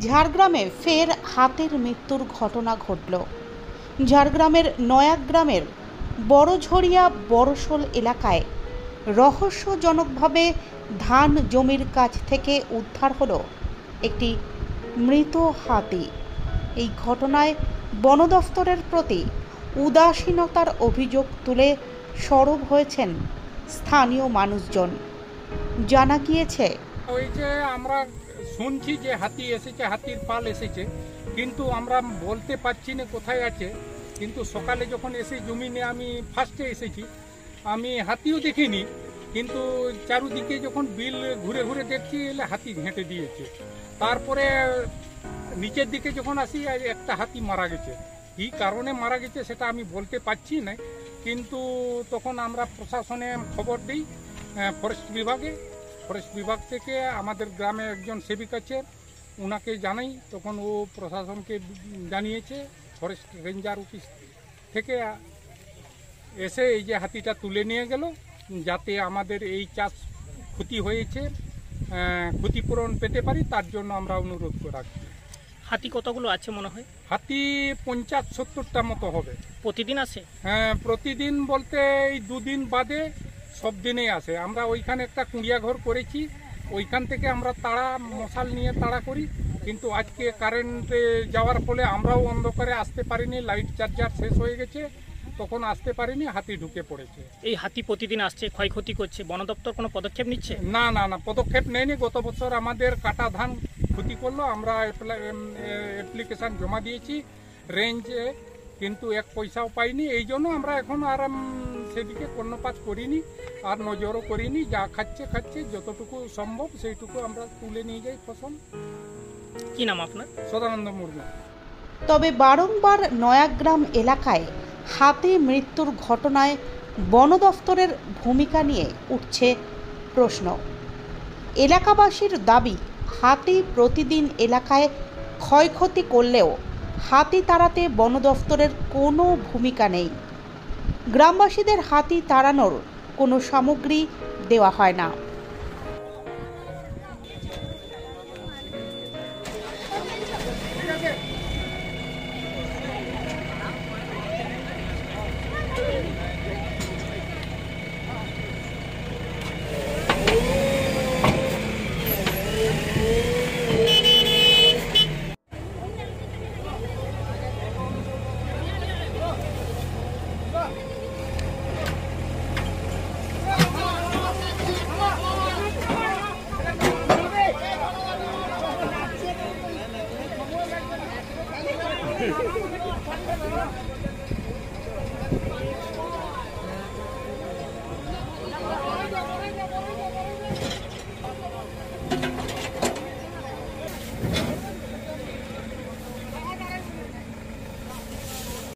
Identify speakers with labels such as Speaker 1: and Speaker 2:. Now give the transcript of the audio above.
Speaker 1: ঝাড়গ্রামে ফের হাতির মৃত্যুর ঘটনা ঘটল। ঝাড়গ্রামের নয়াগ্রামের বড়ঝড়িয়া বড়শোল এলাকায় রহস্যজনকভাবে ধান জমির কাছ থেকে উদ্ধার হলো একটি মৃত হাতি। এই ঘটনায় বন দফতরের প্রতি উদাসীনতার অভিযোগ তুলে সরব হয়েছেন স্থানীয় মানুষজন। জানা গিয়েছে,
Speaker 2: ওই যে আমরা শুনছি যে হাতি এসেছে, হাতির পাল এসেছে, কিন্তু আমরা বলতে পারছি না কোথায় আছে। কিন্তু সকালে যখন এসে জমিনে আমি ফার্স্টে এসেছি, আমি হাতিও দেখিনি, কিন্তু চারুদিকে যখন বিল ঘুরে ঘুরে দেখছি এলে হাতি ঘেঁটে দিয়েছে। তারপরে নিচের দিকে যখন আসি একটা হাতি মারা গেছে। কী কারণে মারা গেছে সেটা আমি বলতে পারছি না, কিন্তু তখন আমরা প্রশাসনে খবর দিই, ফরেস্ট বিভাগ থেকে আমাদের গ্রামে একজন সেবিক আছে, ওনাকে জানাই। তখন ও প্রশাসনকে জানিয়েছে, ফরেস্ট রেঞ্জার অফিস থেকে এসে এই যে হাতিটা তুলে নিয়ে গেল, যাতে আমাদের এই চাষ ক্ষতি হয়েছে ক্ষতিপূরণ পেতে পারি, তার জন্য আমরা অনুরোধ রাখছি।
Speaker 3: হাতি কতগুলো আছে মনে হয়?
Speaker 2: হাতি 50-70টা মতো হবে।
Speaker 3: প্রতিদিন আসে?
Speaker 2: হ্যাঁ, প্রতিদিন বলতে এই দুদিন বাদে সব দিনেই আসে। আমরা ওইখানে একটা কুঁড়িয়া ঘর করেছি, ওইখান থেকে আমরা তাড়া মশাল নিয়ে তাড়া করি, কিন্তু আজকে কারেন্টে যাওয়ার ফলে আমরাও অন্ধকারে আসতে পারিনি, লাইট চার্জার শেষ হয়ে গেছে, তখন আসতে পারিনি, হাতি ঢুকে পড়েছে।
Speaker 3: এই হাতি প্রতিদিন আসছে, ক্ষয়ক্ষতি করছে, বন দপ্তর কোনো পদক্ষেপ নিচ্ছে?
Speaker 2: না, পদক্ষেপ নেয়নি। গত বছর আমাদের কাটা ধান ক্ষতি করলো, আমরা অ্যাপ্লিকেশান জমা দিয়েছি রেঞ্জে, কিন্তু এক পয়সাও পাইনি। এই জন্য আমরা এখন আর সেদিকে কর্ণপাত করিনি, আর নজরও করিনি। যা খাচ্ছে, যতটুকু সম্ভব সেইটুকু আমরা তুলে নিয়ে যাই ফসল।
Speaker 3: কি নাম আপনার?
Speaker 2: সদানন্দ মুর্মু।
Speaker 1: তবে বারংবার নয়াগ্রাম এলাকায় হাতি মৃত্যুর ঘটনায় বন দফতরের ভূমিকা নিয়ে উঠছে প্রশ্ন। এলাকাবাসীর দাবি, হাতি প্রতিদিন এলাকায় ক্ষয়ক্ষতি করলেও হাতি তাড়াতে বন দফতরের কোনো ভূমিকা নেই। গ্রামবাসীদের হাতি তাড়ানোর কোনো সামগ্রী দেওয়া হয় না।